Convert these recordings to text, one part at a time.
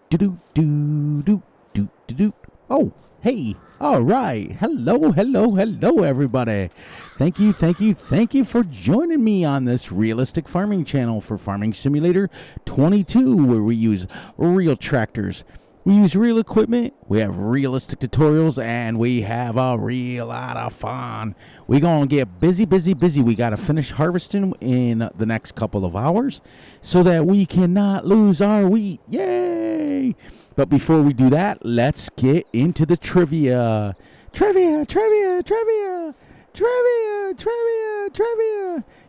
do do do do do do. Oh, hey. All right. Hello, everybody. Thank you for joining me on this realistic farming channel for Farming Simulator 22, where we use real tractors. We use real equipment, we have realistic tutorials, and we have a real lot of fun. We're going to get busy. We got to finish harvesting in the next couple of hours so that we cannot lose our wheat. Yay! But before we do that, let's get into the trivia. Trivia.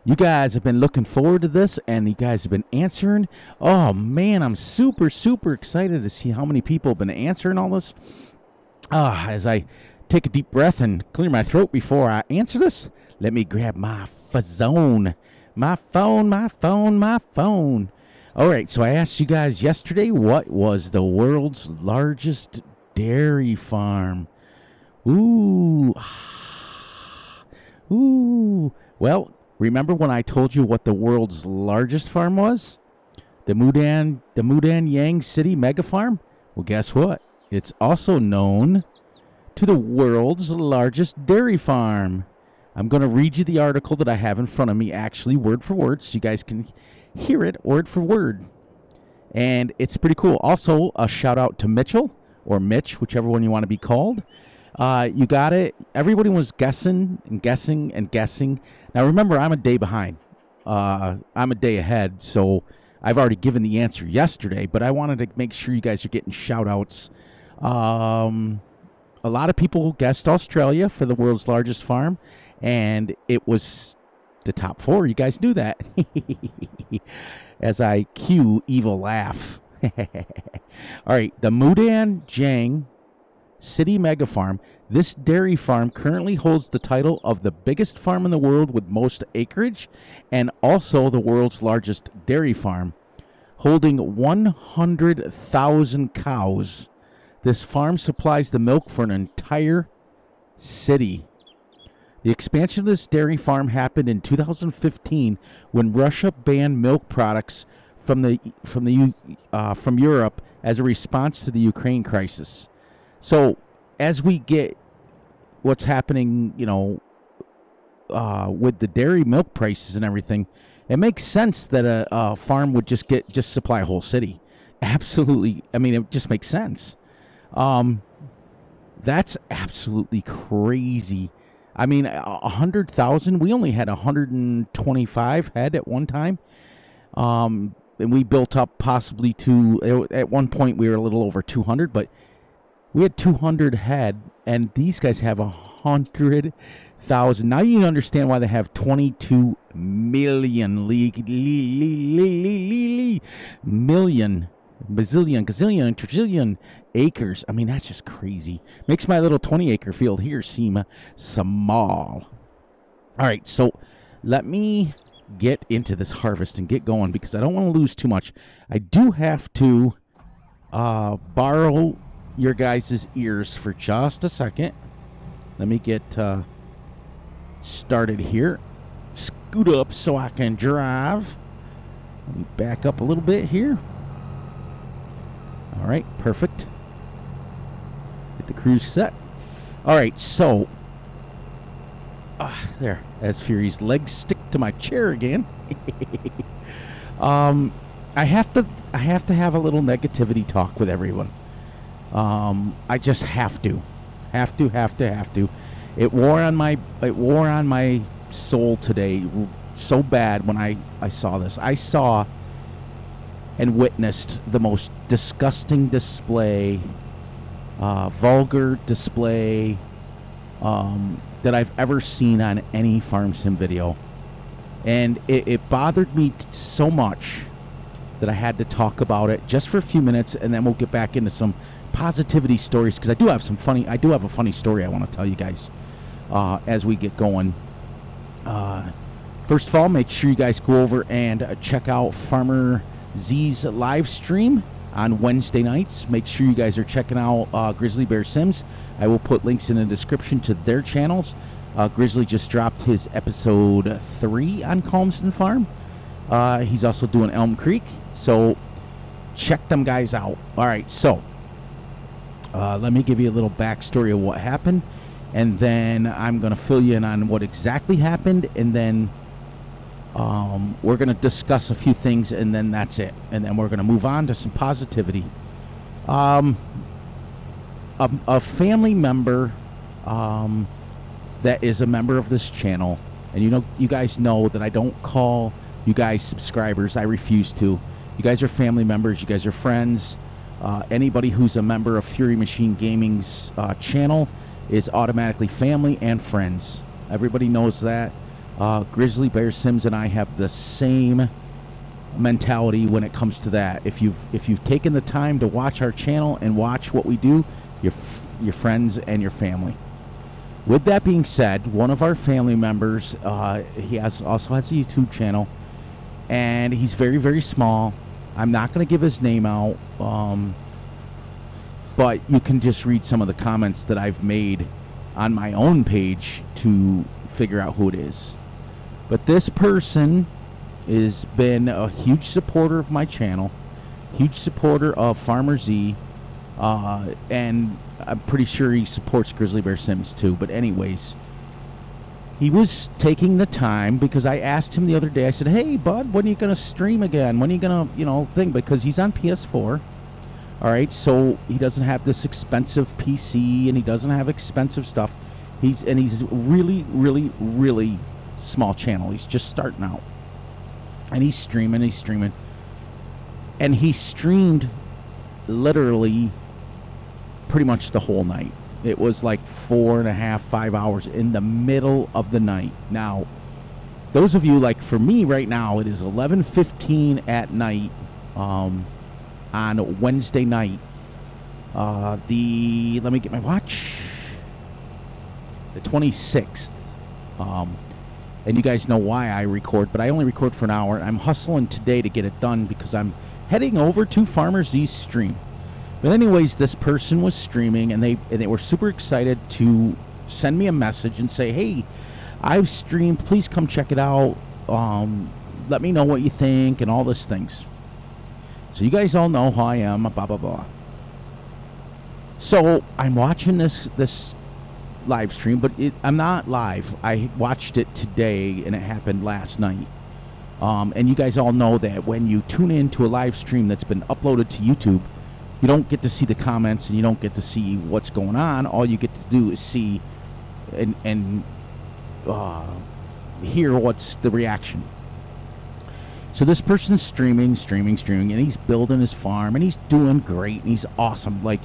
You guys have been looking forward to this, and you guys have been answering. Oh, man, I'm super excited to see how many people have been answering all this. As I take a deep breath and clear my throat before I answer this, let me grab my phone. My phone. All right, so I asked you guys yesterday, what was the world's largest dairy farm? Ooh. Well, remember when I told you what the world's largest farm was? The Mudan Yang City Mega Farm? Well, guess what? It's also known to the world's largest dairy farm. I'm going to read you the article that I have in front of me, actually word for word, so you guys can hear it word for word. And it's pretty cool. Also, a shout out to Mitchell, or Mitch, whichever one you want to be called. You got it. Everybody was guessing. Now, remember, I'm a day behind. I'm a day ahead, so I've already given the answer yesterday, but I wanted to make sure you guys are getting shout-outs. A lot of people guessed Australia for the world's largest farm, and it was the top 4. You guys knew that. As I cue evil laugh. All right, the Mudan Zhang City Mega Farm. This dairy farm currently holds the title of the biggest farm in the world with most acreage, and also the world's largest dairy farm, holding 100,000 cows. This farm supplies the milk for an entire city. The expansion of this dairy farm happened in 2015 when Russia banned milk products from Europe as a response to the Ukraine crisis. So, as we get what's happening, with the dairy milk prices and everything, it makes sense that a farm would just supply a whole city. Absolutely. I mean, it just makes sense. That's absolutely crazy. I mean, 100,000. We only had 125 head at one time. And we built up possibly to, at one point we were a little over 200, but we had 200 head, and these guys have 100,000. Now you understand why they have 22 million gazillion, trillion acres. I mean, that's just crazy. Makes my little 20-acre field here seem small. All right, so let me get into this harvest and get going because I don't want to lose too much. I do have to borrow your guys' ears for just a second. Let me get started here. Scoot up so I can drive. Let me back up a little bit here. All right, perfect. Get the cruise set. All right, so there, as Fury's legs stick to my chair again. I have to have a little negativity talk with everyone. I just have to. It wore on my soul today so bad when I saw this. I saw and witnessed the most disgusting display, vulgar display that I've ever seen on any farm sim video. And it bothered me so much that I had to talk about it just for a few minutes, and then we'll get back into some positivity stories, because I do have a funny story I want to tell you guys as we get going. First of all, make sure you guys go over and check out Farmer Z's live stream on Wednesday nights. Make sure you guys are checking out Grizzly Bear Sims. I will put links in the description to their channels. Grizzly just dropped his episode 3 on Calmsden Farm. He's also doing Elm Creek, so check them guys out. All right, so let me give you a little backstory of what happened, and then I'm going to fill you in on what exactly happened, and then we're going to discuss a few things, and then that's it. And then we're going to move on to some positivity. A family member that is a member of this channel, and you guys know that I don't call you guys subscribers. I refuse to. You guys are family members. You guys are friends. Anybody who's a member of Fury Machine Gaming's channel is automatically family and friends. Everybody knows that. Grizzly Bear Sims and I have the same mentality when it comes to that. If you've taken the time to watch our channel and watch what we do, you're friends and your family. With that being said, one of our family members, he also has a YouTube channel, and he's very, very small. I'm not going to give his name out, but you can just read some of the comments that I've made on my own page to figure out who it is. But this person has been a huge supporter of my channel, huge supporter of Farmer Z, and I'm pretty sure he supports Grizzly Bear Sims too. But anyways, he was taking the time, because I asked him the other day, I said, hey, bud, when are you going to stream again? When are you going to, thing? Because he's on PS4. All right, so he doesn't have this expensive PC, and he doesn't have expensive stuff. He's really, really, really small channel. He's just starting out. And he's streaming. And he streamed literally pretty much the whole night. It was like 4.5, 5 hours in the middle of the night. Now, those of you, like for me right now, it is 11:15 at night on Wednesday night. Let me get my watch. The 26th. And you guys know why I record, but I only record for an hour. I'm hustling today to get it done because I'm heading over to Farmer Z's stream. But anyways, this person was streaming, and they were super excited to send me a message and say, hey, I've streamed. Please come check it out. Let me know what you think and all these things. So you guys all know who I am, blah, blah, blah. So I'm watching this live stream, but I'm not live. I watched it today, and it happened last night. And you guys all know that when you tune into a live stream that's been uploaded to YouTube, you don't get to see the comments, and you don't get to see what's going on. All you get to do is see and hear what's the reaction. So this person's streaming, and he's building his farm, and he's doing great, and he's awesome. Like,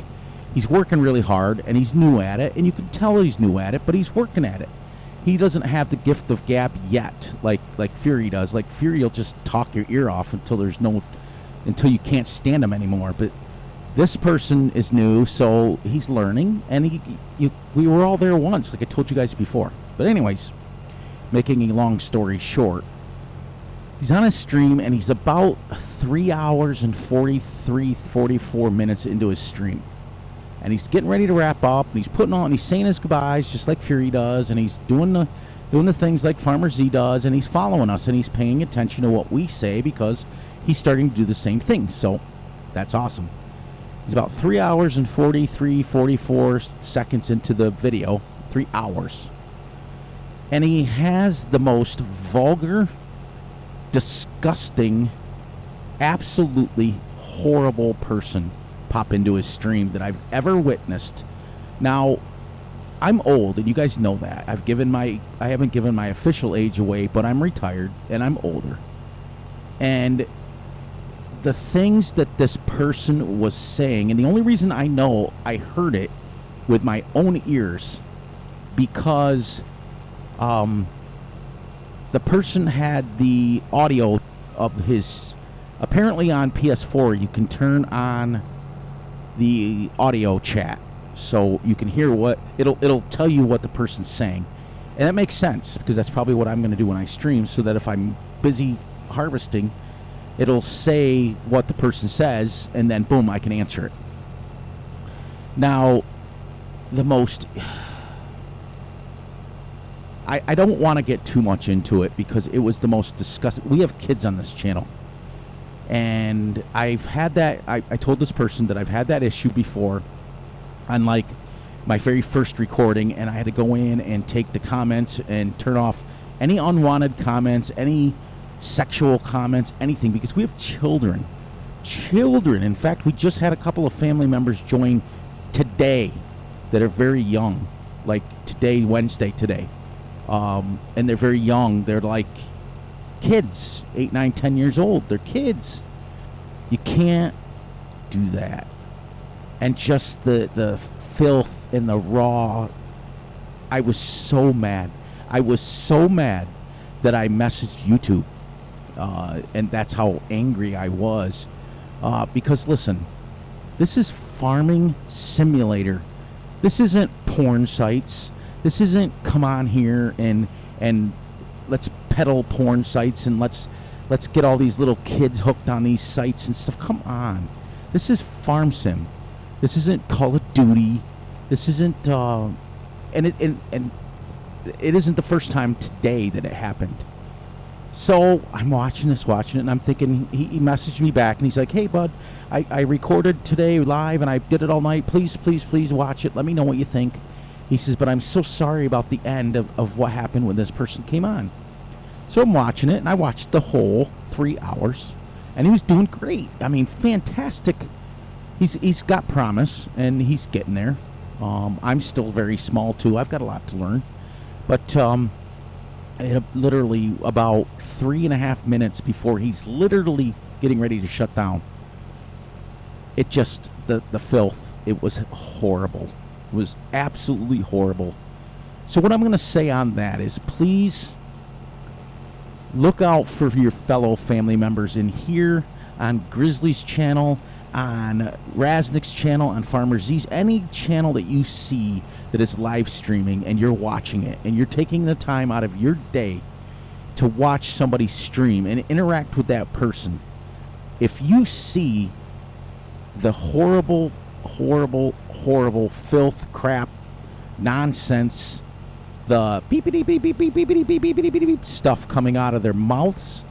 he's working really hard, and he's new at it, and you can tell he's new at it, but he's working at it. He doesn't have the gift of gab yet, like Fury does. Like, Fury will just talk your ear off until you can't stand him anymore. But this person is new, so he's learning, and we were all there once, like I told you guys before. But anyways, making a long story short, he's on a stream, and he's about 3 hours and 44 minutes into his stream. And he's getting ready to wrap up, and he's saying his goodbyes just like Fury does, and he's doing the things like Farmer Z does, and he's following us, and he's paying attention to what we say because he's starting to do the same thing. So that's awesome. He's about 3 hours and 44 seconds into the video. 3 hours. And he has the most vulgar, disgusting, absolutely horrible person pop into his stream that I've ever witnessed. Now, I'm old, and you guys know that. I haven't given my official age away, but I'm retired, and I'm older. And the things that this person was saying, and the only reason I know I heard it with my own ears, because the person had the audio of his, apparently on PS4 you can turn on the audio chat, so you can hear what it'll tell you what the person's saying. And that makes sense, because that's probably what I'm going to do when I stream, so that if I'm busy harvesting, it'll say what the person says, and then boom, I can answer it. Now, the most... I don't want to get too much into it, because it was the most disgusting... We have kids on this channel. And I've had that, I told this person that I've had that issue before on like my very first recording, and I had to go in and take the comments and turn off any unwanted comments, any sexual comments, anything, because we have children. In fact, we just had a couple of family members join today that are very young, like today, Wednesday, today. And they're very young. They're like kids, 8, 9, 10 years old. They're kids. You can't do that. And just the filth and the raw. I was so mad. I was so mad that I messaged YouTube. And that's how angry I was. Because listen, this is farming simulator. This isn't porn sites. This isn't come on here and let's peddle porn sites and let's get all these little kids hooked on these sites and stuff. Come on. This is farm sim. This isn't Call of Duty. This isn't and it isn't the first time today that it happened. So I'm watching it, and I'm thinking, he messaged me back, and he's like, hey, bud, I recorded today live, and I did it all night. Please watch it. Let me know what you think. He says, but I'm so sorry about the end of what happened when this person came on. So I'm watching it, and I watched the whole 3 hours, and he was doing great. I mean, fantastic. He's got promise, and he's getting there. I'm still very small, too. I've got a lot to learn. But literally about 3.5 minutes before he's literally getting ready to shut down, it just, the filth, it was horrible. It was absolutely horrible. So what I'm going to say on that is, please look out for your fellow family members in here, on Grizzly's channel, on Raznick's channel, on Farmer Z's, any channel that you see that is live streaming and you're watching it and you're taking the time out of your day to watch somebody stream and interact with that person. If you see the horrible filth, crap, nonsense, the beepity beep beep beep beepity beep beepity beep beep stuff coming out of their mouths,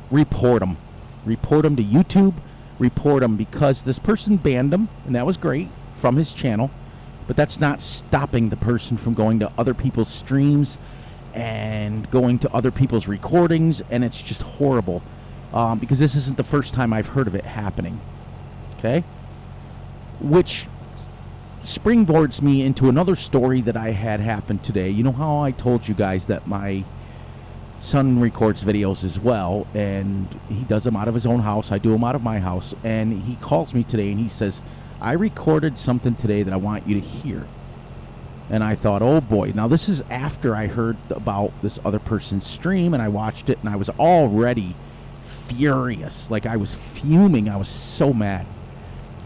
report them. Report them to YouTube. Report them, because this person banned him, and that was great, from his channel, but that's not stopping the person from going to other people's streams and going to other people's recordings, and it's just horrible, because this isn't the first time I've heard of it happening. Okay? Which springboards me into another story that I had happen today. You know how I told you guys that my son records videos as well, and he does them out of his own house. I do them out of my house, and he calls me today and he says, I recorded something today that I want you to hear. And I thought, oh boy. Now this is after I heard about this other person's stream, and I watched it, and I was already furious. Like, I was fuming. I was so mad.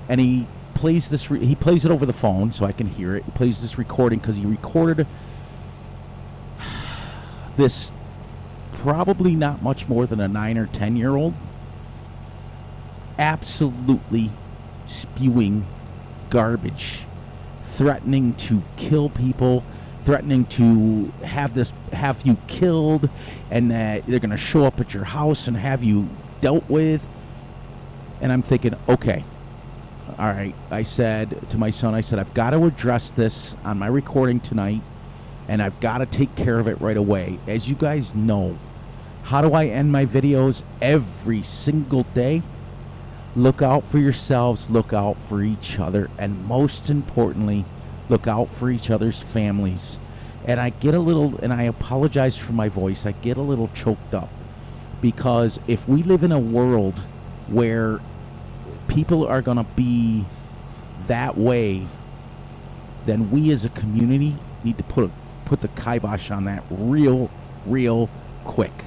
And he plays this, he plays it over the phone so I can hear it. He plays this recording because he recorded this probably not much more than a 9 or 10-year-old absolutely spewing garbage, threatening to kill people, threatening to have you killed, and that they're going to show up at your house and have you dealt with. And I'm thinking, okay, all right. I said to my son, I said, I've got to address this on my recording tonight, and I've got to take care of it right away. As you guys know, how do I end my videos every single day? Look out for yourselves, look out for each other, and most importantly, look out for each other's families. And I get a little, and I apologize for my voice, I get a little choked up, because if we live in a world where people are going to be that way, then we as a community need to put the kibosh on that real quick.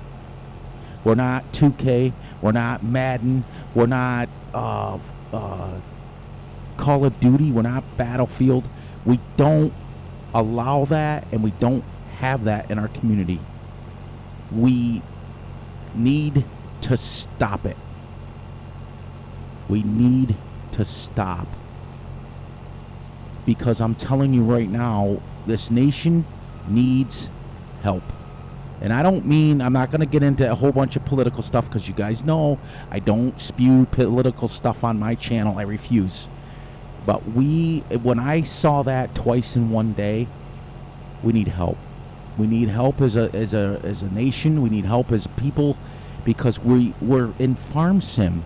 We're not 2K. We're not Madden. We're not Call of Duty. We're not Battlefield. We don't allow that, and we don't have that in our community. We need to stop it. We need to stop. Because I'm telling you right now, this nation needs help. And I don't mean, I'm not going to get into a whole bunch of political stuff because you guys know I don't spew political stuff on my channel. I refuse. But when I saw that twice in one day, we need help. We need help as a nation. We need help as people because we're in farming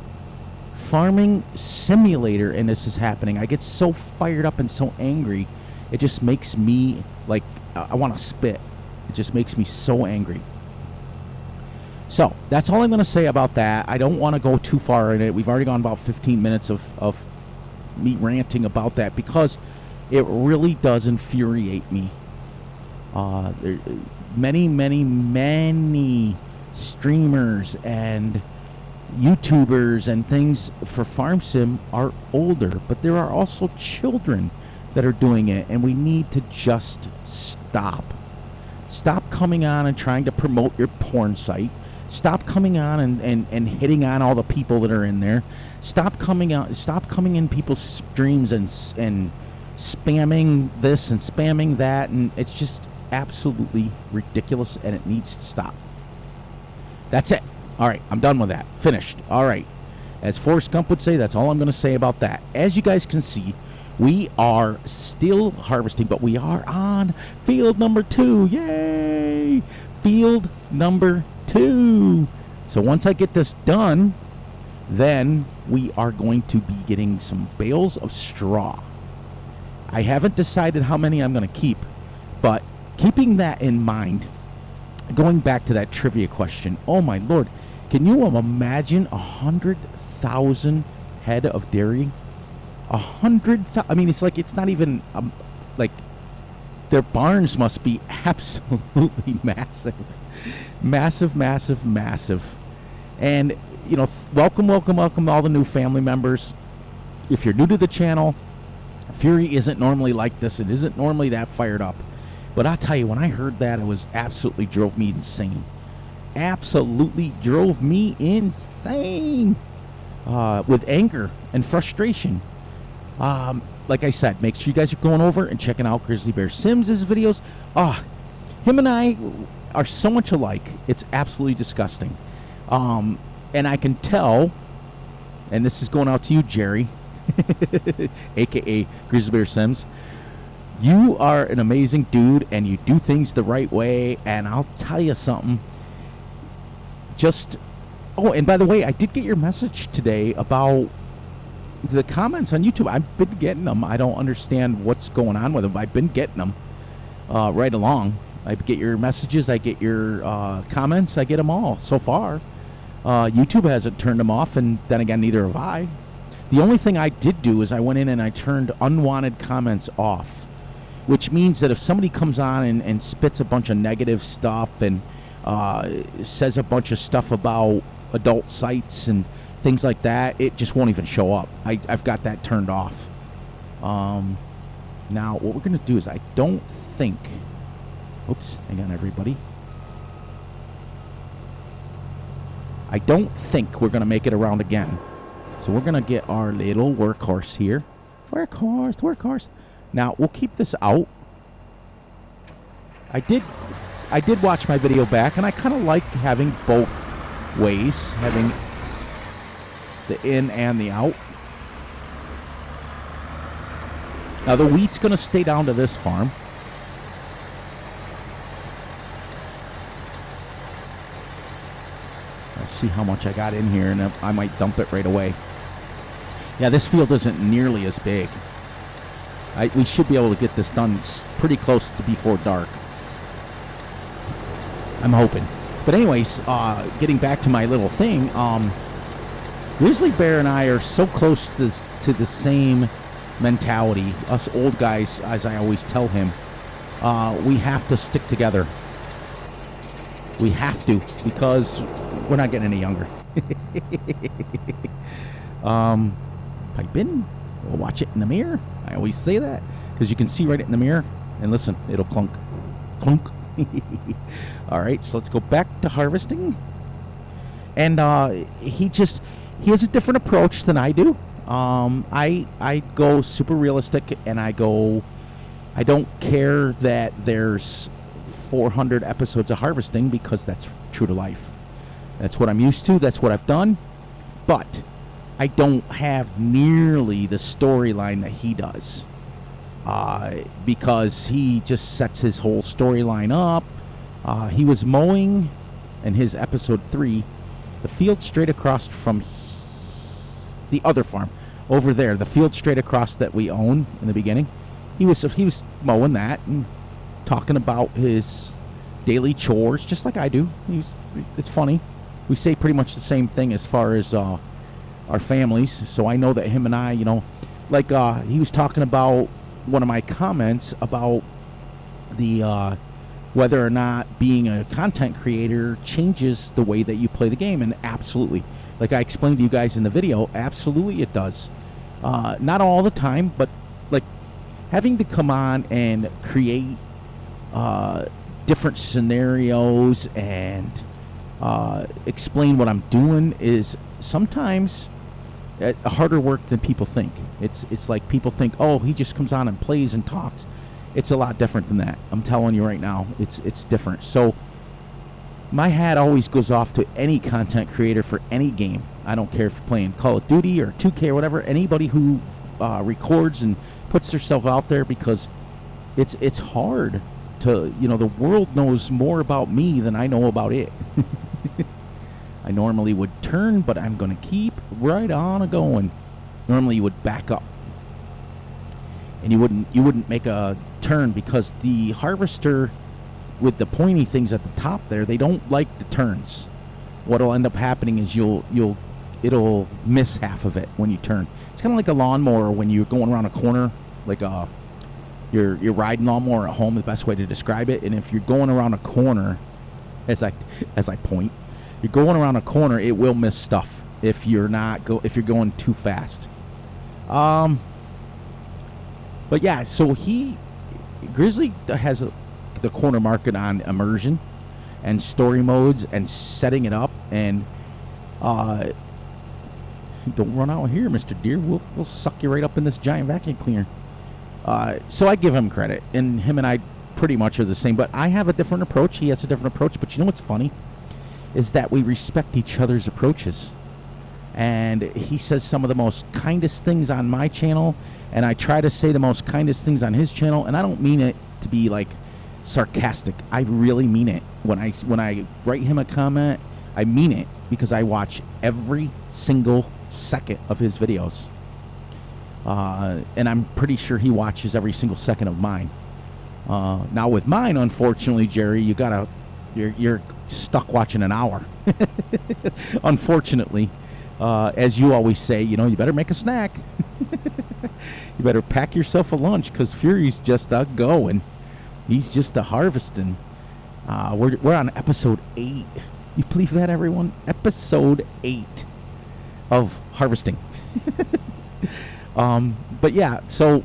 simulator, and this is happening. I get so fired up and so angry. It just makes me like I want to spit. It just makes me so angry. So that's all I'm going to say about that. I don't want to go too far in it. We've already gone about 15 minutes of me ranting about that because it really does infuriate me. There, many streamers and YouTubers and things for Farm Sim are older, but there are also children that are doing it, and we need to just stop. Stop coming on and trying to promote your porn site. Stop coming on and hitting on all the people that are in there. Stop coming in people's streams and spamming this and spamming that, and it's just absolutely ridiculous, and it needs to stop. That's it. All right, I'm done with that. Finished. All right. As Forrest Gump would say, that's all I'm going to say about that. As you guys can see, we are still harvesting, but we are on field number 2. Yay! Field number 2. So once I get this done, then we are going to be getting some bales of straw. I haven't decided how many I'm going to keep, but keeping that in mind, going back to that trivia question, oh my Lord, can you imagine 100,000 head of dairy? 100,000. I mean, it's like it's not even like their barns must be absolutely massive, massive. And you know, welcome all the new family members. If you're new to the channel, Fury isn't normally like this. It isn't normally that fired up. But I'll tell you, when I heard that, it was absolutely drove me insane. Absolutely drove me insane with anger and frustration. Like I said, make sure you guys are going over and checking out Grizzly Bear Sims' videos. Him and I are so much alike. It's absolutely disgusting. And I can tell, and this is going out to you, Jerry, a.k.a. Grizzly Bear Sims. You are an amazing dude, and you do things the right way, and I'll tell you something. Oh, and by the way, I did get your message today about the comments on YouTube. I've been getting them. I don't understand what's going on with them. I've been getting them right along. I get your messages. I get your comments. I get them all so far. YouTube hasn't turned them off, and then again, neither have I. The only thing I did do is I went in and I turned unwanted comments off, which means that if somebody comes on and spits a bunch of negative stuff and says a bunch of stuff about adult sites and things like that, it just won't even show up. I've got that turned off. Now, what we're going to do is I don't think... Oops, hang on, everybody. I don't think we're going to make it around again. So we're going to get our little workhorse here. Workhorse. Now, we'll keep this out. I did watch my video back, and I kind of like having both ways, having the in and the out. Now, the wheat's going to stay down to this farm. Let's see how much I got in here, and I might dump it right away. Yeah, this field isn't nearly as big. We should be able to get this done pretty close to before dark. I'm hoping. But anyways, getting back to my little thing, Grizzly Bear and I are so close to the same mentality. Us old guys, as I always tell him, we have to stick together. We have to, because we're not getting any younger. Pipe in. We'll watch it in the mirror. I always say that because you can see right in the mirror. And listen, it'll clunk. Clunk. All right, so let's go back to harvesting. And he has a different approach than I do. I go super realistic, and I don't care that there's 400 episodes of harvesting because that's true to life. That's what I'm used to. That's what I've done. But I don't have nearly the storyline that he does. Because he just sets his whole storyline up. He was mowing in his episode 3 the field straight across from the other farm over there, the field straight across that we own in the beginning. He was mowing that and talking about his daily chores, just like I do. It's funny. We say pretty much the same thing as far as our families. So I know that him and I, like he was talking about one of my comments about the whether or not being a content creator changes the way that you play the game, and absolutely, like I explained to you guys in the video, absolutely it does. Not all the time, but like having to come on and create different scenarios and explain what I'm doing is sometimes harder work than people think. It's like people think, oh, he just comes on and plays and talks. It's a lot different than that. I'm telling you right now, it's different. So my hat always goes off to any content creator for any game. I don't care if you're playing Call of Duty or 2K or whatever. Anybody who records and puts themselves out there, because it's hard to, the world knows more about me than I know about it. I normally would turn, but I'm going to keep right on a-going. Normally you would back up. And you wouldn't make a turn, because the harvester with the pointy things at the top there, they don't like the turns. What'll end up happening is it'll miss half of it when you turn. It's kind of like a lawnmower when you're going around a corner, like you're riding lawnmower at home, the best way to describe it. And if you're going around a corner, as I point, you're going around a corner, it will miss stuff if you're going too fast. But yeah, so Grizzly has the corner market on immersion and story modes and setting it up. And don't run out here, Mr. Deer. We'll suck you right up in this giant vacuum cleaner. So I give him credit, and him and I pretty much are the same. But I have a different approach. He has a different approach. But you know what's funny is that we respect each other's approaches. And he says some of the most kindest things on my channel, and I try to say the most kindest things on his channel, and I don't mean it to be like sarcastic. I really mean it. When I write him a comment, I mean it, because I watch every single second of his videos. And I'm pretty sure he watches every single second of mine. Now with mine, unfortunately, Jerry, you're stuck watching an hour. Unfortunately. As you always say, you better make a snack. You better pack yourself a lunch, because Fury's just going. He's just harvesting. We're on episode 8. You believe that, everyone? Episode 8 of harvesting. But yeah, so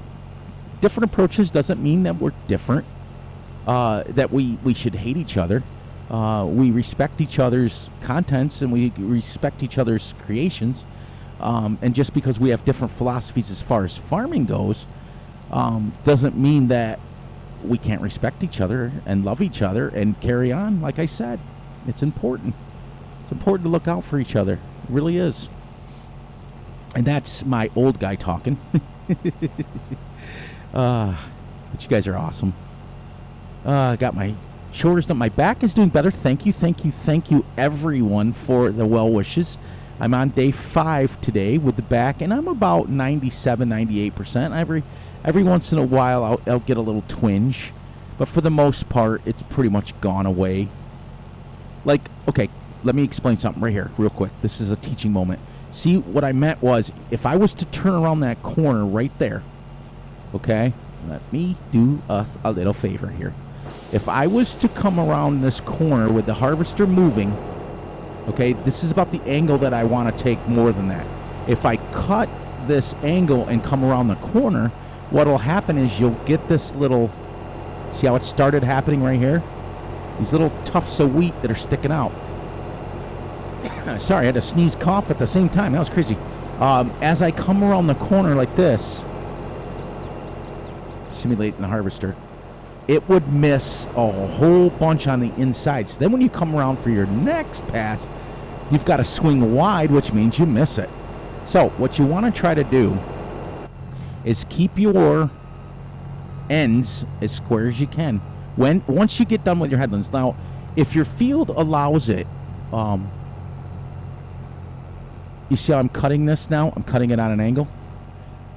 different approaches doesn't mean that we're different. That we should hate each other. We respect each other's contents, and we respect each other's creations. And just because we have different philosophies as far as farming goes, doesn't mean that we can't respect each other and love each other and carry on. Like I said, it's important. It's important to look out for each other. It really is. And that's my old guy talking. But you guys are awesome. I got my chores done. My back is doing better. Thank you, everyone, for the well wishes. I'm on day 5 today with the back, and I'm about 97, 98%. Every once in a while, I'll get a little twinge, but for the most part, it's pretty much gone away. Like, okay, let me explain something right here, real quick. This is a teaching moment. See, what I meant was, if I was to turn around that corner right there, okay, let me do us a little favor here. If I was to come around this corner with the harvester moving, okay, this is about the angle that I want to take more than that. If I cut this angle and come around the corner, what'll happen is you'll get this little, see how it started happening right here? These little tufts of wheat that are sticking out. Sorry, I had to sneeze, cough at the same time. That was crazy. As I come around the corner like this, simulating the harvester, it would miss a whole bunch on the inside. So then when you come around for your next pass, you've got to swing wide, which means you miss it. So what you want to try to do is keep your ends as square as you can once you get done with your headlands. Now, if your field allows it, you see how I'm cutting this now? I'm cutting it on an angle.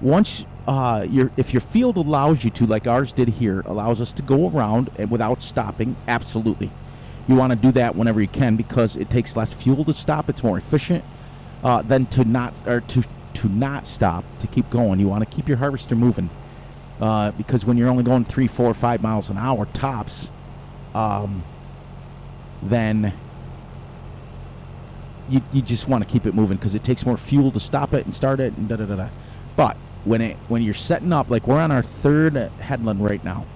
Once if your field allows you to, like ours did here, allows us to go around and without stopping, absolutely. You want to do that whenever you can because it takes less fuel to stop. It's more efficient than to not stop, to keep going. You want to keep your harvester moving because when you're only going 3, 4, 5 miles an hour tops, then you just want to keep it moving because it takes more fuel to stop it and start it and da-da-da-da. But when you're setting up, like we're on our third headland right now,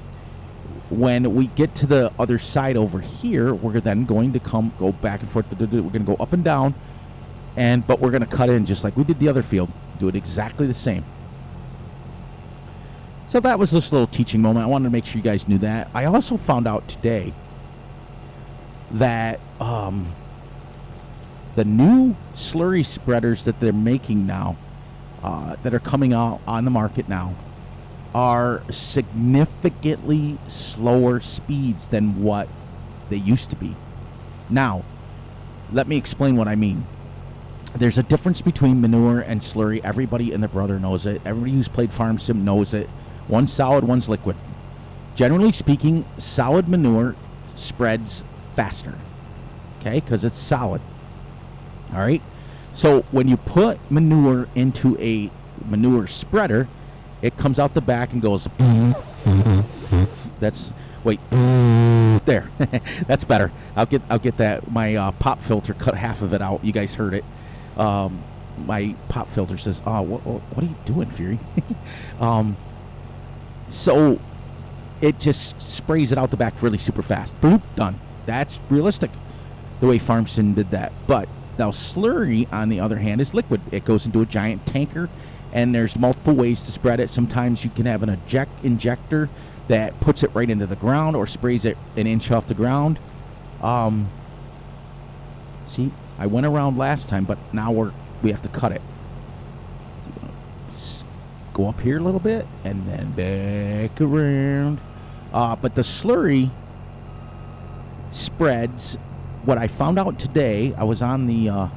when we get to the other side over here, we're then going to go back and forth. We're going to go up and down, but we're going to cut in just like we did the other field. Do it exactly the same. So that was this little teaching moment. I wanted to make sure you guys knew that. I also found out today that the new slurry spreaders that they're making now, that are coming out on the market now, are significantly slower speeds than what they used to be. Now, let me explain what I mean. There's a difference between manure and slurry. Everybody and their brother knows it. Everybody who's played Farm Sim knows it. One's solid, one's liquid. Generally speaking, solid manure spreads faster, okay, because it's solid. All right? So when you put manure into a manure spreader, it comes out the back and goes. There. That's better. I'll get that. My pop filter cut half of it out. You guys heard it. My pop filter says, "Oh, what are you doing, Fury?" So it just sprays it out the back really super fast. Boop, done. That's realistic. The way Farm Sim did that, but now slurry, on the other hand, is liquid. It goes into a giant tanker, and there's multiple ways to spread it. Sometimes you can have an injector that puts it right into the ground or sprays it an inch off the ground. See, I went around last time, but now we have to cut it. Go up here a little bit, and then back around. But the slurry spreads. What I found out today, I was on the...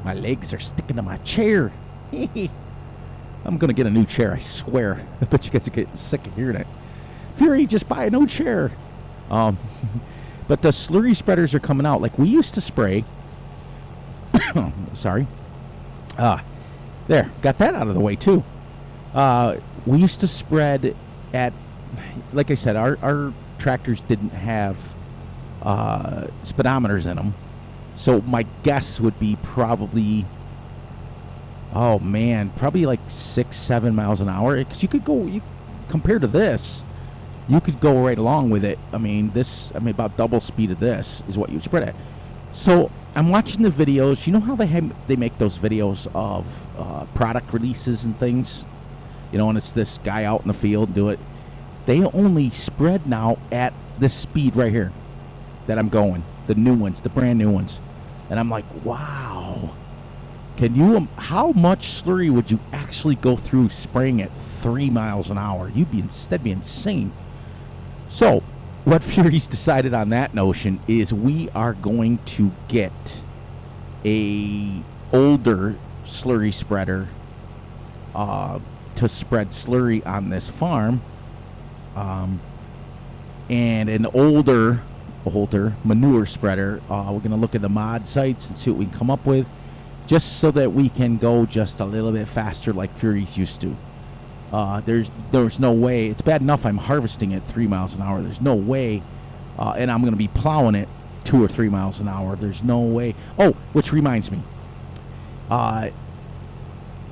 my legs are sticking to my chair. I'm going to get a new chair, I swear. I bet you guys are getting sick of hearing it. Fury, just buy a new chair. But the slurry spreaders are coming out. Like we used to spray. Sorry. There, got that out of the way too. We used to spread at... Like I said, our tractors didn't have speedometers in them, so my guess would be probably, probably like 6-7 miles an hour, because you could go, compared to this, you could go right along with it. About double speed of this is what you would spread at. So I'm watching the videos. You know how they make those videos of product releases and things, and it's this guy out in the field do it. They only spread now at this speed right here that I'm going. The new ones, the brand new ones. And I'm like, wow. How much slurry would you actually go through spraying at 3 miles an hour? That'd be insane. So, what Fury's decided on that notion is we are going to get a older slurry spreader to spread slurry on this farm. And an older manure spreader. We're going to look at the mod sites and see what we can come up with, just so that we can go just a little bit faster like Fury's used to. There's no way. It's bad enough I'm harvesting at 3 miles an hour. There's no way. And I'm going to be plowing it 2 or 3 miles an hour. There's no way. Oh, which reminds me.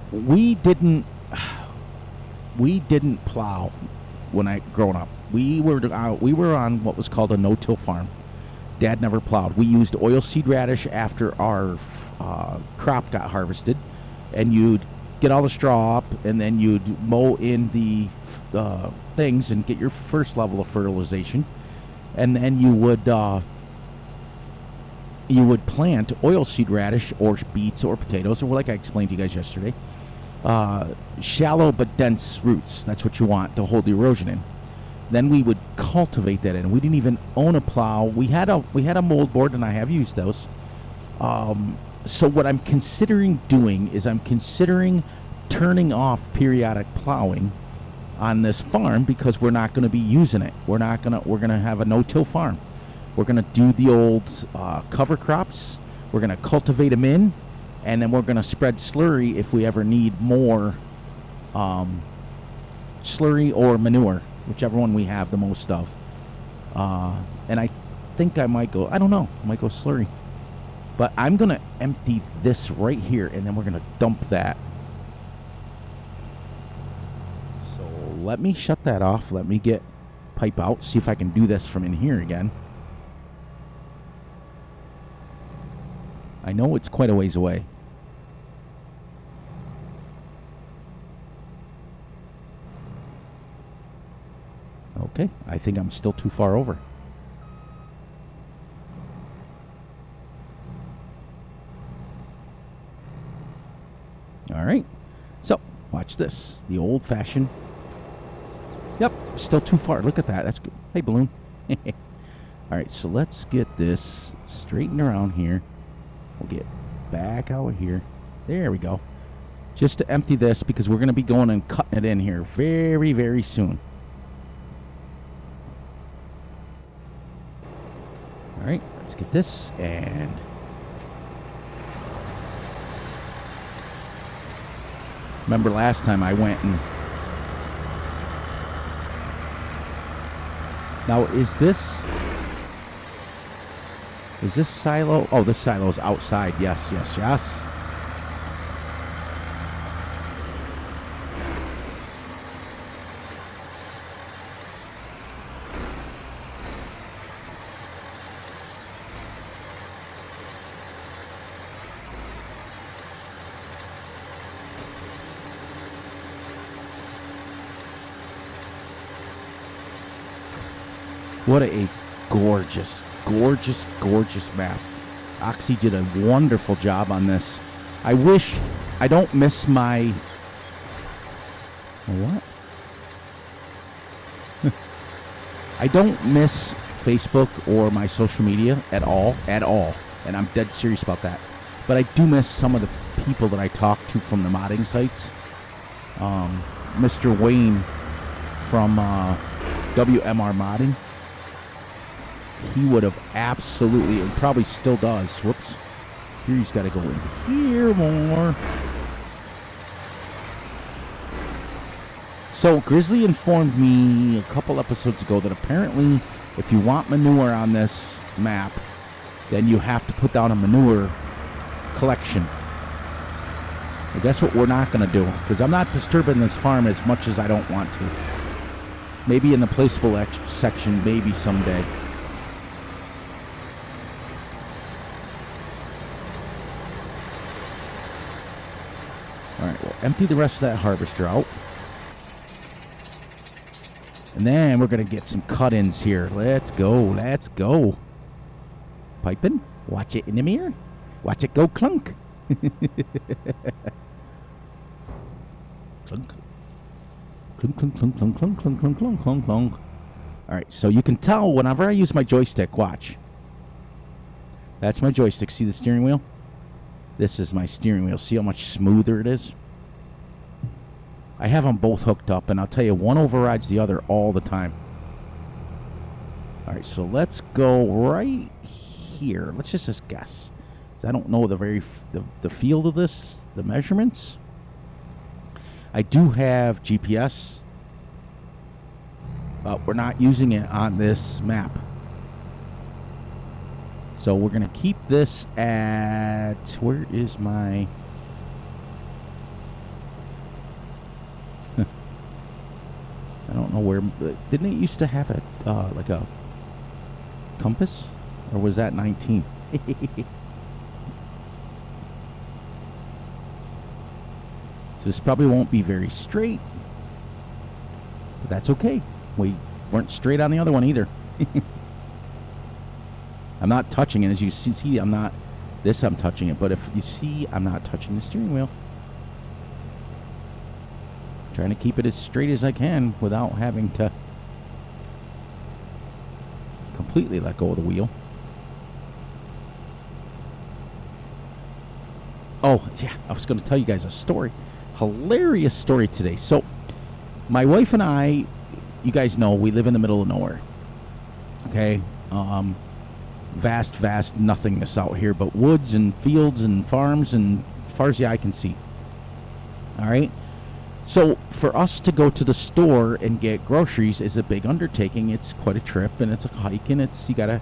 We didn't plow when I growing up. We were on what was called a no-till farm. Dad never plowed. We used oilseed radish after our crop got harvested, and you'd get all the straw up, and then you'd mow in the things and get your first level of fertilization, and then you would plant oilseed radish or beets or potatoes, or like I explained to you guys yesterday, shallow but dense roots. That's what you want to hold the erosion in. Then we would cultivate that in. We didn't even own a plow. We had a mold board, and I have used those. So what I'm considering doing is I'm considering turning off periodic plowing on this farm because we're not going to be using it. We're going to have a no-till farm. We're going to do the old cover crops. We're going to cultivate them in, and then we're going to spread slurry if we ever need more slurry or manure, whichever one we have the most of. And I think I might go, I don't know, I might go slurry. But I'm going to empty this right here, and then we're going to dump that. So let me shut that off. Let me get pipe out, see if I can do this from in here again. I know it's quite a ways away. Okay, I think I'm still too far over. All right, so watch this. The old-fashioned. Yep, still too far. Look at that. That's good. Hey, balloon. All right, so let's get this straightened around here. We'll get back out here. There we go. Just to empty this because we're going to be going and cutting it in here very, very soon. All right, let's get this and... Remember last time I went and... Now, is this silo? Oh, this silo's outside. Yes, yes, yes. What a gorgeous, gorgeous, gorgeous map. Oxy did a wonderful job on this. I wish... I don't miss my... What? I don't miss Facebook or my social media at all. At all. And I'm dead serious about that. But I do miss some of the people that I talk to from the modding sites. Mr. Wayne from WMR Modding. He would have absolutely, and probably still does. Whoops. Here he's got to go in here more. So Grizzly informed me a couple episodes ago that apparently if you want manure on this map, then you have to put down a manure collection. Well, guess what we're not going to do? Because I'm not disturbing this farm as much as I don't want to. Maybe in the placeable section, maybe someday. Alright, we'll empty the rest of that harvester out. And then we're going to get some cut-ins here. Let's go, let's go. Piping. Watch it in the mirror. Watch it go clunk. Clunk. Clunk, clunk, clunk, clunk, clunk, clunk, clunk, clunk, clunk, clunk. Alright, so you can tell whenever I use my joystick, watch. That's my joystick. See the steering wheel? This is my steering wheel. See how much smoother it is? I have them both hooked up, and I'll tell you, one overrides the other all the time. All right, so let's go right here. Let's just guess. 'Cause I don't know the field of this, the measurements. I do have GPS, but we're not using it on this map. So we're going to keep this at... Where is my... I don't know where... Didn't it used to have a like a compass? Or was that 19? So this probably won't be very straight. But that's okay. We weren't straight on the other one either. I'm not touching it. As you see, I'm not... This, I'm touching it. But if you see, I'm not touching the steering wheel. Trying to keep it as straight as I can without having to completely let go of the wheel. Oh, yeah, I was going to tell you guys a story. Hilarious story today. So, my wife and I, you guys know, we live in the middle of nowhere. Okay? Vast nothingness out here, but woods and fields and farms and as far as the eye can see. All right? So, for us to go to the store and get groceries is a big undertaking. It's quite a trip, and it's a hike, and it's, you got to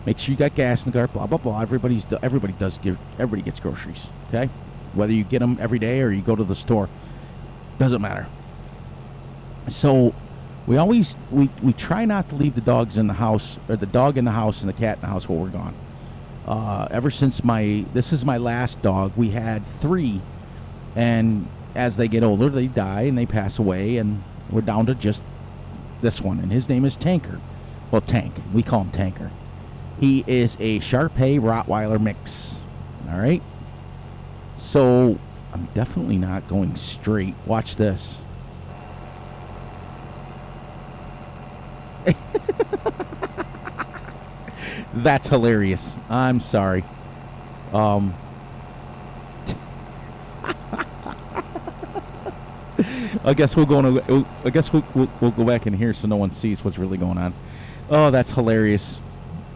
make sure you got gas in the car, blah, blah, blah. Everybody gets groceries, okay? Whether you get them every day or you go to the store, doesn't matter. So, we try not to leave the dogs in the house, or the dog in the house and the cat in the house while we're gone. Ever since this is my last dog, we had 3, and as they get older, they die and they pass away, and we're down to just this one, and his name is Tanker. Well, Tank. We call him Tanker. He is a Shar-Pei Rottweiler mix. All right? So, I'm definitely not going straight. Watch this. That's hilarious. I'm sorry. I guess we'll go back in here so no one sees what's really going on. Oh, that's hilarious.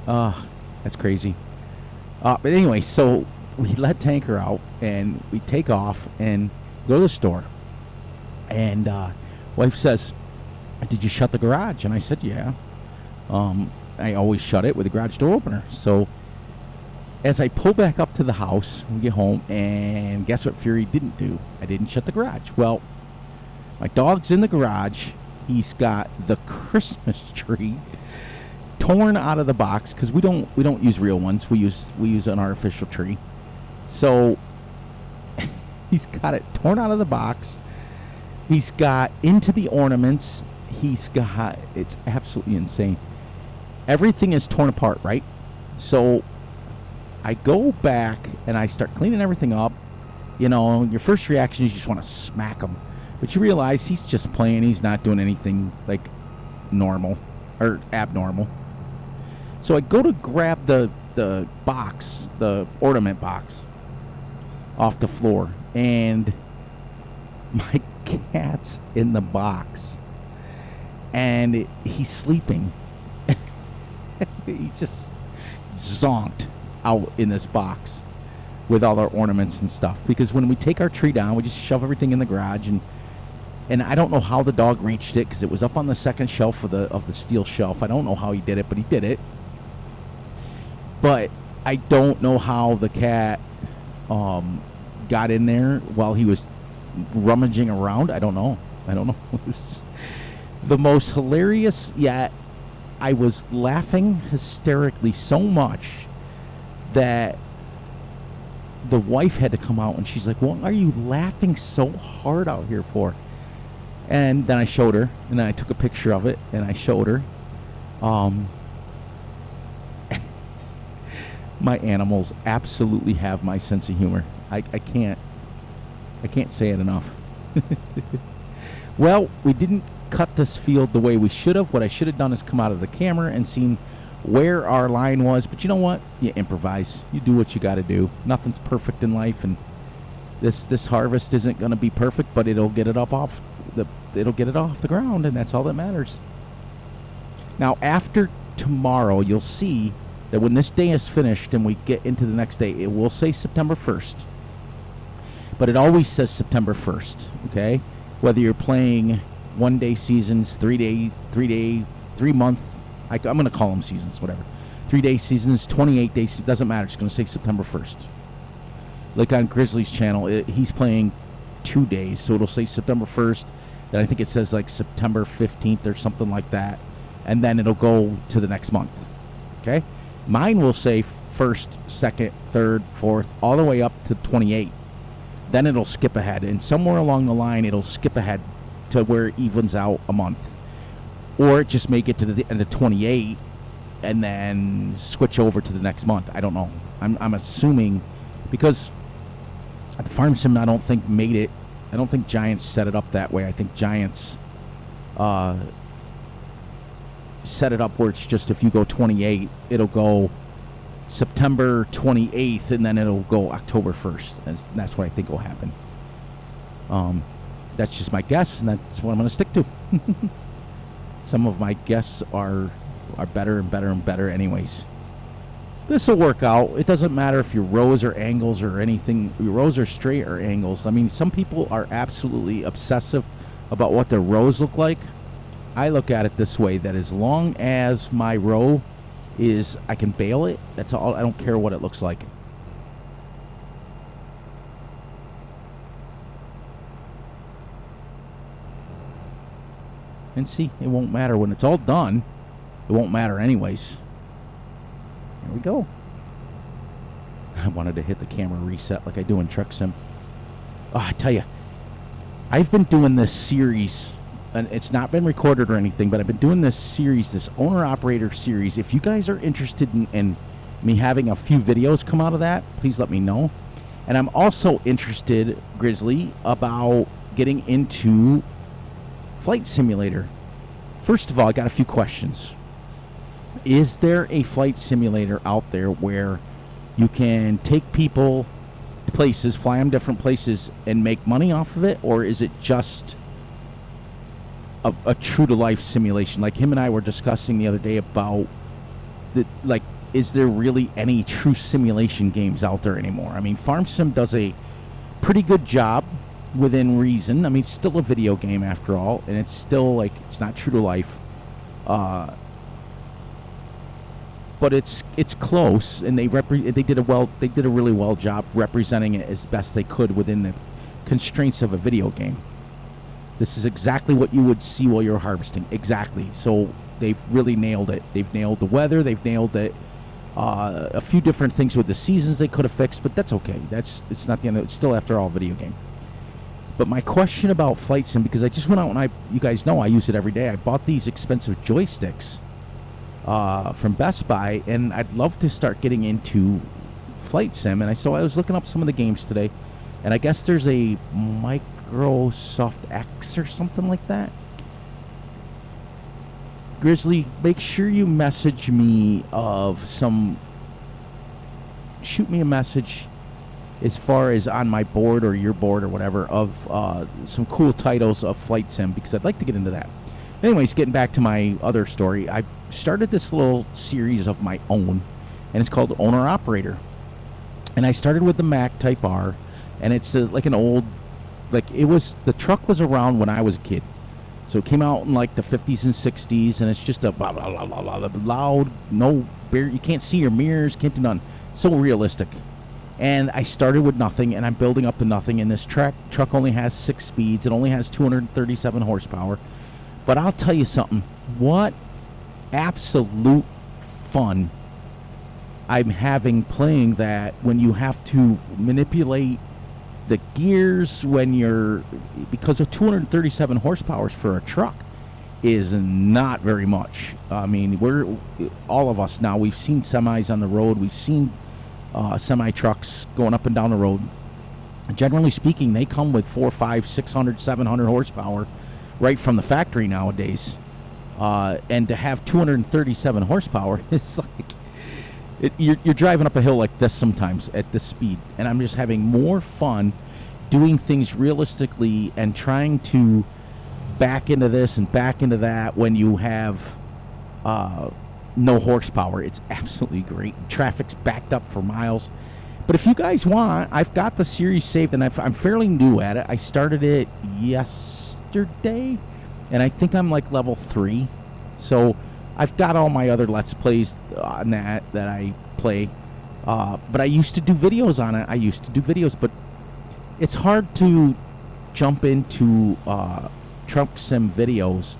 That's crazy. But anyway, so we let Tanker out and we take off and go to the store. And wife says, "Did you shut the garage?" And I said, "Yeah." I always shut it with the garage door opener. So as I pull back up to the house, we get home, and guess what Fury didn't do? I didn't shut the garage. Well, my dog's in the garage. He's got the Christmas tree torn out of the box, because we don't use real ones. We use an artificial tree. So he's got it torn out of the box. He's got into the ornaments. It's absolutely insane. Everything is torn apart, right? So I go back and I start cleaning everything up. You know, your first reaction is you just want to smack him. But you realize he's just playing. He's not doing anything like normal or abnormal. So I go to grab the box, the ornament box, off the floor. And my cat's in the box. And he's sleeping. He's just zonked out in this box with all our ornaments and stuff. Because when we take our tree down, we just shove everything in the garage, and I don't know how the dog reached it, because it was up on the second shelf of the steel shelf. I don't know how he did it, but he did it. But I don't know how the cat got in there while he was rummaging around. I don't know. It was just the most hilarious, yet I was laughing hysterically so much that the wife had to come out, and she's like, "What are you laughing so hard out here for?" And then I showed her, and then I took a picture of it, and I showed her. My animals absolutely have my sense of humor. I can't say it enough. Well, we didn't cut this field the way we should have. What I should have done is come out of the camera and seen where our line was. But you know what? You improvise. You do what you got to do. Nothing's perfect in life, and this harvest isn't going to be perfect, but it'll get it off the ground, and that's all that matters. Now, after tomorrow, you'll see that when this day is finished and we get into the next day, it will say September 1st. But it always says September 1st, okay? Whether you're playing 1-day seasons, 3-month, I'm going to call them seasons, whatever. 3-day seasons, 28 days, it doesn't matter. It's going to say September 1st. Like on Grizzly's channel, he's playing 2 days, so it'll say September 1st. Then I think it says like September 15th or something like that. And then it'll go to the next month. Okay? Mine will say 1st, 2nd, 3rd, 4th, all the way up to 28. then it'll skip ahead, and somewhere along the line it'll skip ahead to where it evens out a month, or it just may get to the end of 28 and then switch over to the next month. I don't know. I'm assuming, because the Farm Sim I don't think made it. I don't think Giants set it up that way. I think Giants set it up where it's just, if you go 28, it'll go September 28th, and then it'll go October 1st. And that's what I think will happen. That's just my guess, and that's what I'm going to stick to. Some of my guesses are better and better and better anyways. This will work out. It doesn't matter if your rows or angles or anything. Your rows are straight or angles. I mean, some people are absolutely obsessive about what their rows look like. I look at it this way, that as long as my row is, I can bail it, that's all. I don't care what it looks like. And see, it won't matter when it's all done. It won't matter anyways. There we go. I wanted to hit the camera reset like I do in Truck Sim. Oh, I tell you, I've been doing this series, and it's not been recorded or anything, but I've been doing this series, this owner-operator series. If you guys are interested in me having a few videos come out of that, please let me know. And I'm also interested, Grizzly, about getting into Flight Simulator. First of all, I got a few questions. Is there a flight simulator out there where you can take people to places, fly them different places, and make money off of it? Or is it just a true-to-life simulation? Like him and I were discussing the other day about, like, is there really any true simulation games out there anymore? I mean, Farm Sim does a pretty good job within reason. I mean, it's still a video game after all, and it's still, like, it's not true to life. But it's close, and they did a really well job representing it as best they could within the constraints of a video game. This is exactly what you would see while you're harvesting. Exactly. So they've really nailed it. They've nailed the weather. They've nailed it. A few different things with the seasons they could have fixed, but that's okay. It's not the end of it. It's still, after all, a video game. But my question about Flight Sim, because I just went out and you guys know I use it every day. I bought these expensive joysticks from Best Buy, and I'd love to start getting into Flight Sim. And I was looking up some of the games today, and I guess there's a Microsoft X or something like that. Grizzly, make sure you message me shoot me a message as far as on my board or your board or whatever of some cool titles of Flight Sim, because I'd like to get into that. Anyways, getting back to my other story, I started this little series of my own, and it's called Owner Operator. And I started with the Mac Type R, and it's like an old, the truck was around when I was a kid. So it came out in like the 50s and 60s, and it's just a blah, blah, blah, blah, blah, loud, you can't see your mirrors, can't do none. So realistic. And I started with nothing, and I'm building up to nothing, and this truck only has 6 speeds. It only has 237 horsepower. But I'll tell you something. What absolute fun I'm having playing that, when you have to manipulate the gears because of 237 horsepower for a truck is not very much. I mean, all of us now, we've seen semis on the road. We've seen semi-trucks going up and down the road. Generally speaking, they come with 400, 500, 600, 700 horsepower right from the factory nowadays. And to have 237 horsepower, it's like you're driving up a hill like this sometimes at this speed. And I'm just having more fun doing things realistically and trying to back into this and back into that when you have no horsepower. It's absolutely great. Traffic's backed up for miles. But if you guys want, I've got the series saved, and I'm fairly new at it. I started it yesterday, and I think I'm like level 3. So I've got all my other Let's Plays on that I play. But I used to do videos on it. But it's hard to jump into Truck Sim videos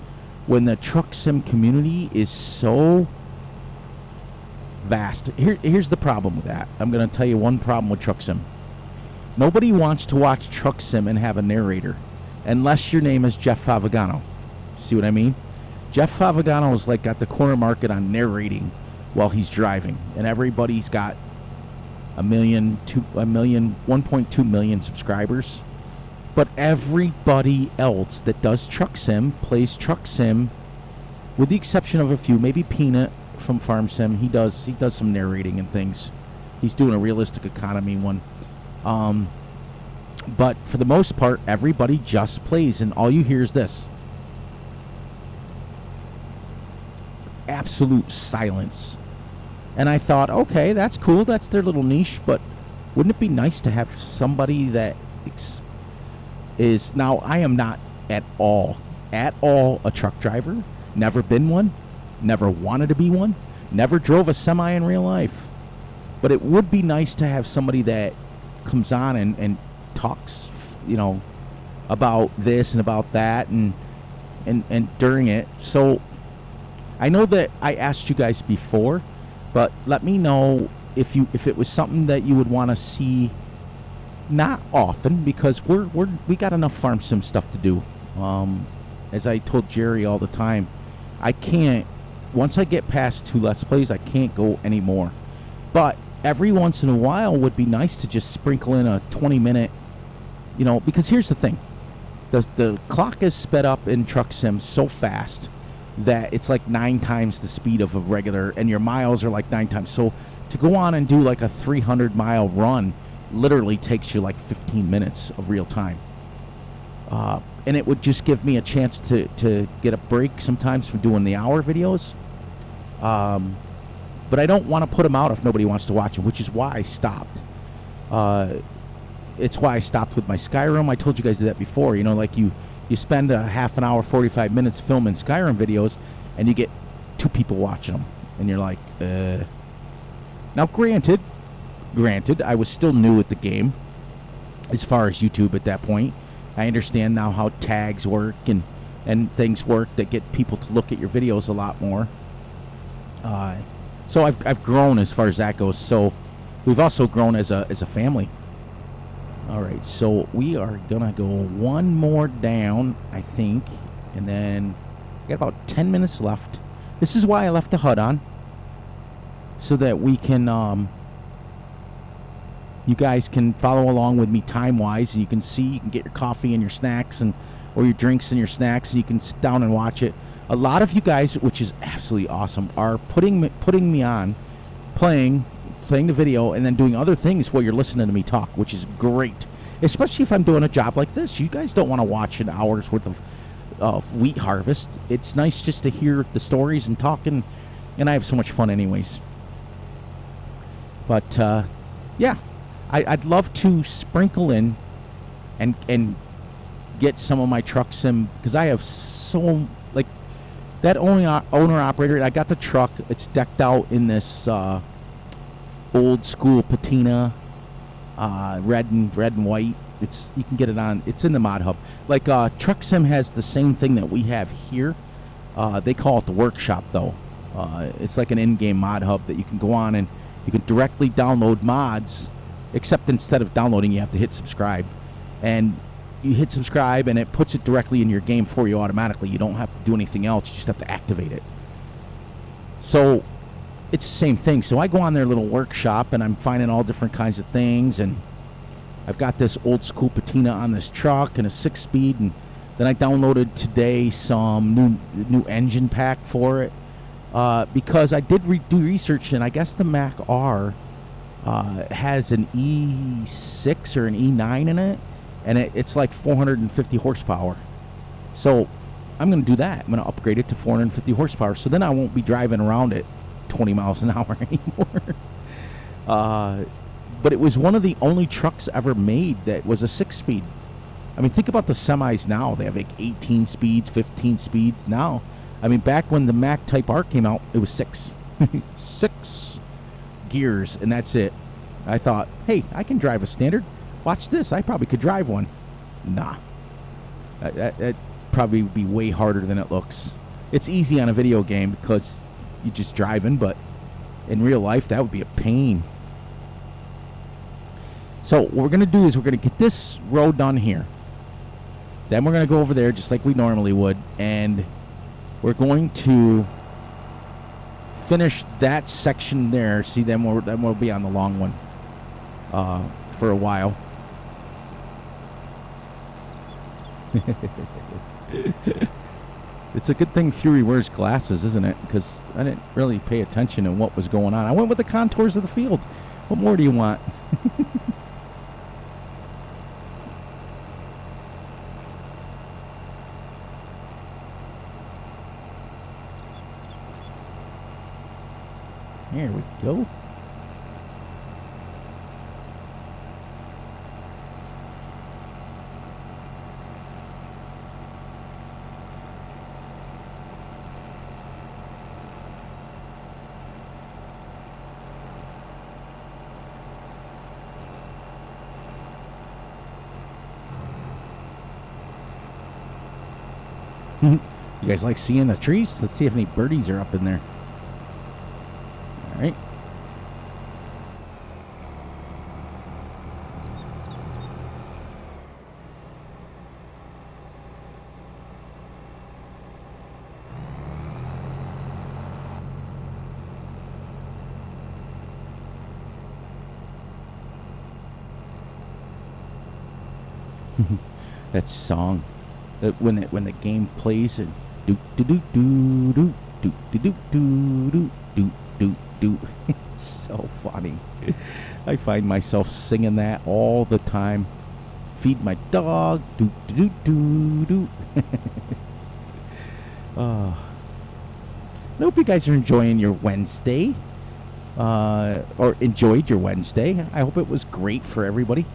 when the Truck Sim community is so vast. Here's the problem with that. I'm going to tell you one problem with Truck Sim. Nobody wants to watch Truck Sim and have a narrator, unless your name is Jeff Favagano. See what I mean? Jeff Favagano is like got the corner market on narrating while he's driving, and everybody's got 1.2 million subscribers. But everybody else that does Truck Sim plays Truck Sim, with the exception of a few. Maybe Peanut from Farm Sim. He does some narrating and things. He's doing a realistic economy one. But for the most part, everybody just plays, and all you hear is this. Absolute silence. And I thought, okay, that's cool. That's their little niche, but wouldn't it be nice to have somebody that is... Now, I am not at all a truck driver. Never been one. Never wanted to be one. Never drove a semi in real life. But it would be nice to have somebody that comes on and talks, about this and about that and during it. So I know that I asked you guys before, but let me know if it was something that you would want to see. Not often, because we got enough Farm Sim stuff to do. As I told Jerry all the time, I can't. Once I get past 2 Let's Plays, I can't go anymore. But every once in a while would be nice to just sprinkle in a 20-minute, because here's the thing. The clock is sped up in Truck Sim so fast that it's like 9 times the speed of a regular, and your miles are like 9 times. So to go on and do like a 300-mile run literally takes you like 15 minutes of real time. And it would just give me a chance to get a break sometimes from doing the hour videos. But I don't want to put them out if nobody wants to watch them, which is why I stopped. It's why I stopped with my Skyrim. I told you guys that before. Like you spend a half an hour, 45 minutes filming Skyrim videos, and you get 2 people watching them. And you're like, Now, granted, I was still new at the game as far as YouTube at that point. I understand now how tags work and things work that get people to look at your videos a lot more. So I've grown as far as that goes. So we've also grown as a family. All right, so we are gonna go one more down, I think, and then we got about 10 minutes left. This is why I left the HUD on, so that we can you guys can follow along with me time-wise, and you can get your coffee and your snacks or your drinks and your snacks, and you can sit down and watch it. A lot of you guys, which is absolutely awesome, are putting me on, playing the video, and then doing other things while you're listening to me talk, which is great. Especially if I'm doing a job like this. You guys don't want to watch an hour's worth of wheat harvest. It's nice just to hear the stories and talking, and I have so much fun anyways. But, yeah. I'd love to sprinkle in and get some of my Truck Sim, because I have so, like, that owner-operator, I got the truck. It's decked out in this old-school patina, red and white. You can get it on. It's in the mod hub. Like, Truck Sim has the same thing that we have here. They call it the workshop, though. It's like an in-game mod hub that you can go on and you can directly download mods. Except instead of downloading, you have to hit subscribe. And you hit subscribe, and it puts it directly in your game for you automatically. You don't have to do anything else. You just have to activate it. So it's the same thing. So I go on their little workshop, and I'm finding all different kinds of things. And I've got this old-school patina on this truck and a 6-speed. And then I downloaded today some new engine pack for it. Because I did do research, and I guess the Mac R... has an E6 or an E9 in it, and it's like 450 horsepower. So I'm going to do that. I'm going to upgrade it to 450 horsepower, so then I won't be driving around at 20 miles an hour anymore. But it was one of the only trucks ever made that was a 6-speed. I mean, think about the semis now. They have like 18 speeds, 15 speeds now. I mean, back when the Mac Type R came out, it was 6. 6 gears, and that's it. I thought, hey, I can drive a standard. Watch this. I probably could drive one. Nah. That probably would be way harder than it looks. It's easy on a video game because you're just driving, but in real life, that would be a pain. So what we're going to do is we're going to get this road done here. Then we're going to go over there just like we normally would. And we're going to finish that section there. See, then we'll be on the long one for a while. It's a good thing Fury wears glasses, isn't it? Because I didn't really pay attention to what was going on. I went with the contours of the field. What more do you want? There we go. You guys like seeing the trees? Let's see if any birdies are up in there. All right. That song. When the game plays and do do do do do do do do do do do. It's so funny. I find myself singing that all the time. Feed my dog. Do do do do do. I hope you guys are enjoying your Wednesday. Or enjoyed your Wednesday. I hope it was great for everybody.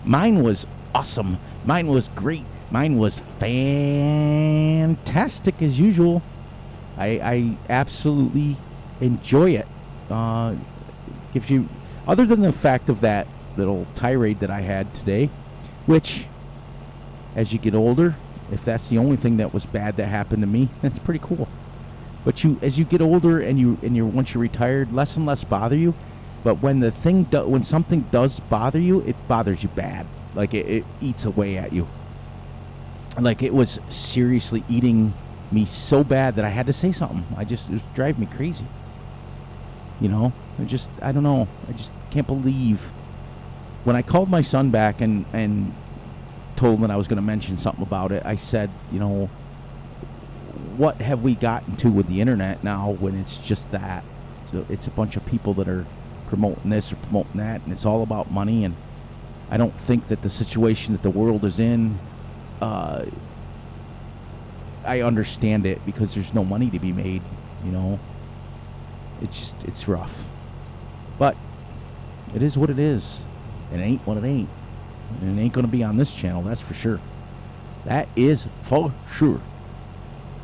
Mine was awesome. Mine was great. Mine was fantastic as usual. I absolutely enjoy it. Gives you, other than the fact of that little tirade that I had today, which, as you get older, if that's the only thing that was bad that happened to me, that's pretty cool. But as you get older and you're once you're retired, less and less bother you. But when when something does bother you, it bothers you bad. Like it eats away at you. Like it was seriously eating me so bad that I had to say something. It was driving me crazy. You know, I don't know. I just can't believe when I called my son back and told him that I was going to mention something about it. I said, you know, what have we gotten to with the internet now when it's just that? So it's a bunch of people that are promoting this or promoting that, and it's all about money. And I don't think that the situation that the world is in, I understand it because there's no money to be made, you know. It's rough. But it is what it is. It ain't what it ain't. And it ain't going to be on this channel, that's for sure. That is for sure.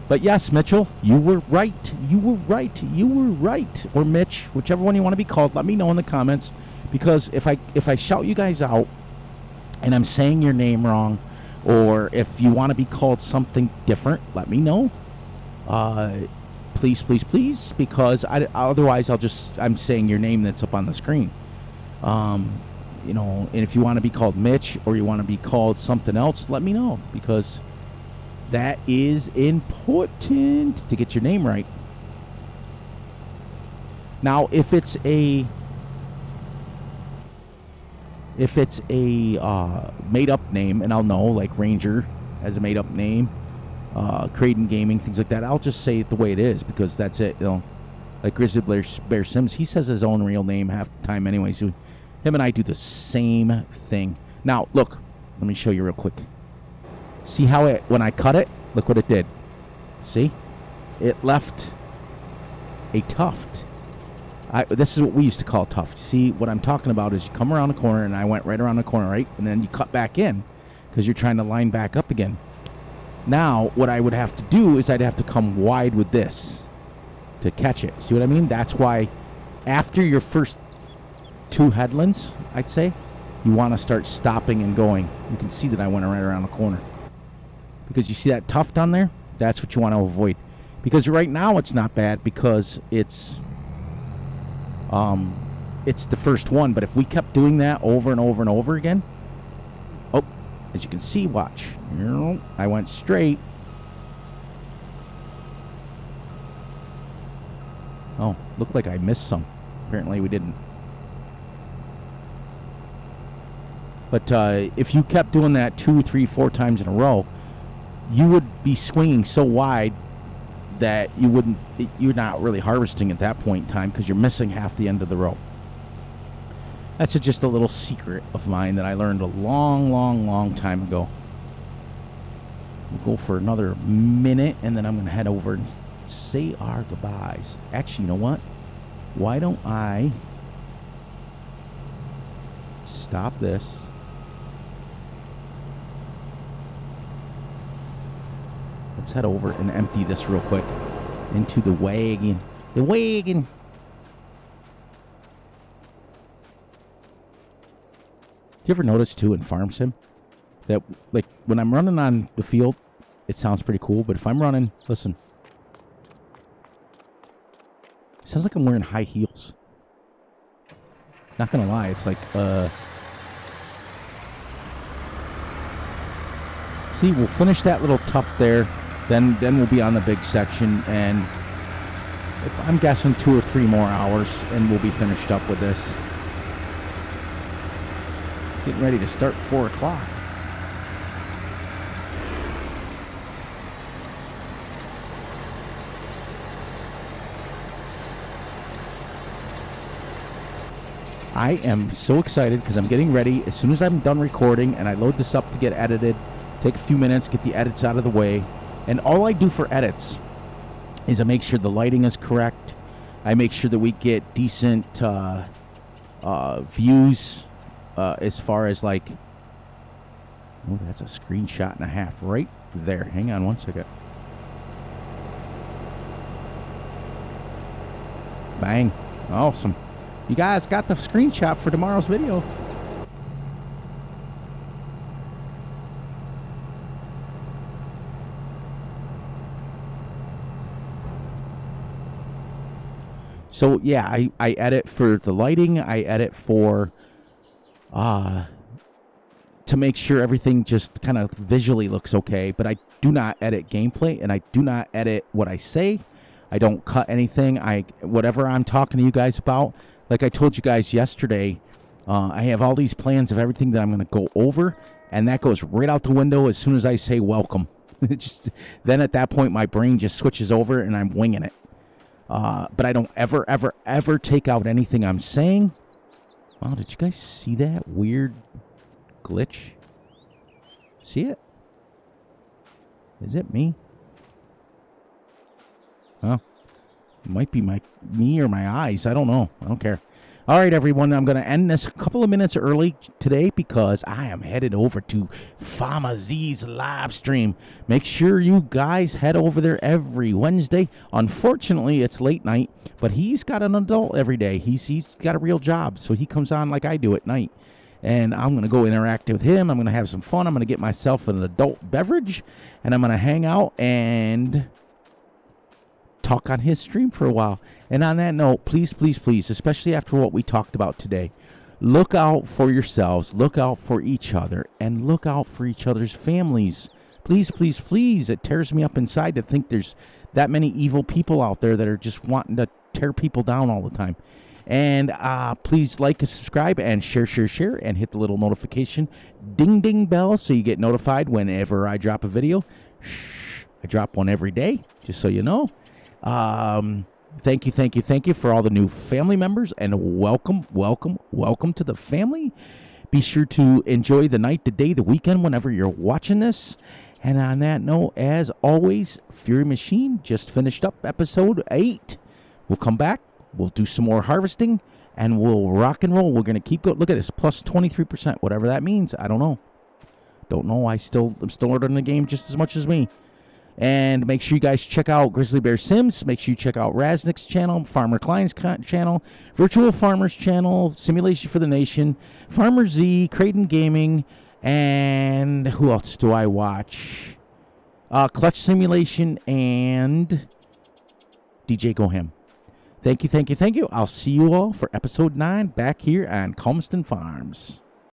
But yes, Mitchell, you were right. You were right. You were right. Or Mitch, whichever one you want to be called, let me know in the comments. Because if I shout you guys out and I'm saying your name wrong, or if you want to be called something different, let me know. Please, please, please, because otherwise I'm saying your name that's up on the screen. You know, and if you want to be called Mitch or you want to be called something else, let me know, because that is important to get your name right. Now, if it's a made-up name, and I'll know, like Ranger has a made-up name, Creighton Gaming, things like that, I'll just say it the way it is, because that's it. You know, like Grizzly Bear Sims, he says his own real name half the time anyway, so him and I do the same thing. Now, look, let me show you real quick. See how when I cut it, look what it did. See? It left a tuft. This is what we used to call tuft. See, what I'm talking about is you come around the corner, and I went right around the corner, right? And then you cut back in because you're trying to line back up again. Now, what I would have to do is I'd have to come wide with this to catch it. See what I mean? That's why after your first 2 headlands, I'd say, you want to start stopping and going. You can see that I went right around the corner. Because you see that tuft on there? That's what you want to avoid. Because right now it's not bad because it's it's the first one. But if we kept doing that over and over and over again, oh, as you can see, watch. I went straight. Oh, looked like I missed some. Apparently we didn't. But if you kept doing that 2, 3, 4 times in a row, you would be swinging so wide that you're not really harvesting at that point in time because you're missing half the end of the row. That's just a little secret of mine that I learned a long time ago. We'll go for another minute, and then I'm going to head over and say our goodbyes. Actually, you know what? Why don't I stop this? Let's head over and empty this real quick into the wagon. The wagon. Do you ever notice, too, in Farm Sim, that, like, when I'm running on the field, it sounds pretty cool, but if I'm running, listen. It sounds like I'm wearing high heels. Not gonna lie, it's like, see, we'll finish that little tuft there. Then we'll be on the big section, and I'm guessing 2 or 3 more hours, and we'll be finished up with this. Getting ready to start 4 o'clock. I am so excited because I'm getting ready. As soon as I'm done recording and I load this up to get edited, take a few minutes, get the edits out of the way. And all I do for edits is I make sure the lighting is correct. I make sure that we get decent views as far as like... Oh, that's a screenshot and a half right there. Hang on one second. Bang. Awesome. You guys got the screenshot for tomorrow's video. So, yeah, I edit for the lighting. I edit for, to make sure everything just kind of visually looks okay. But I do not edit gameplay, and I do not edit what I say. I don't cut anything. Whatever I'm talking to you guys about, like I told you guys yesterday, I have all these plans of everything that I'm going to go over, and that goes right out the window as soon as I say welcome. Then at that point, my brain just switches over, and I'm winging it. But I don't ever take out anything I'm saying. Wow, did you guys see that weird glitch? See it? Is it me? Well, it might be me or my eyes. I don't know. I don't care. All right, everyone, I'm going to end this a couple of minutes early today because I am headed over to Farmer Z's live stream. Make sure you guys head over there every Wednesday. Unfortunately, it's late night, but he's got an adult every day. He's got a real job, so he comes on like I do at night. And I'm going to go interact with him. I'm going to have some fun. I'm going to get myself an adult beverage, and I'm going to hang out and talk on his stream for a while. And on that note, please, especially after what we talked about today, look out for yourselves, look out for each other, and look out for each other's families. Please. It tears me up inside to think there's that many evil people out there that are just wanting to tear people down all the time. And please like and subscribe and share, and hit the little notification ding bell so you get notified whenever I drop a video. I drop one every day, just so you know. Thank you for all the new family members, and welcome to the family. Be sure to enjoy the night, the day, the weekend, whenever you're watching this. And on that note, as always, Fury Machine just finished up episode 8. We'll come back, we'll do some more harvesting, and we'll rock and roll. We're going to keep going. Look at this, plus 23%, whatever that means. I don't know. I'm still learning the game just as much as me. And make sure you guys check out Grizzly Bear Sims. Make sure you check out Raznik's channel, Farmer Klein's channel, Virtual Farmer's channel, Simulation for the Nation, Farmer Z, Creighton Gaming, and who else do I watch? Clutch Simulation and DJ Go Ham. Thank you, thank you, thank you. I'll see you all for episode 9 back here on Calmsden Farms.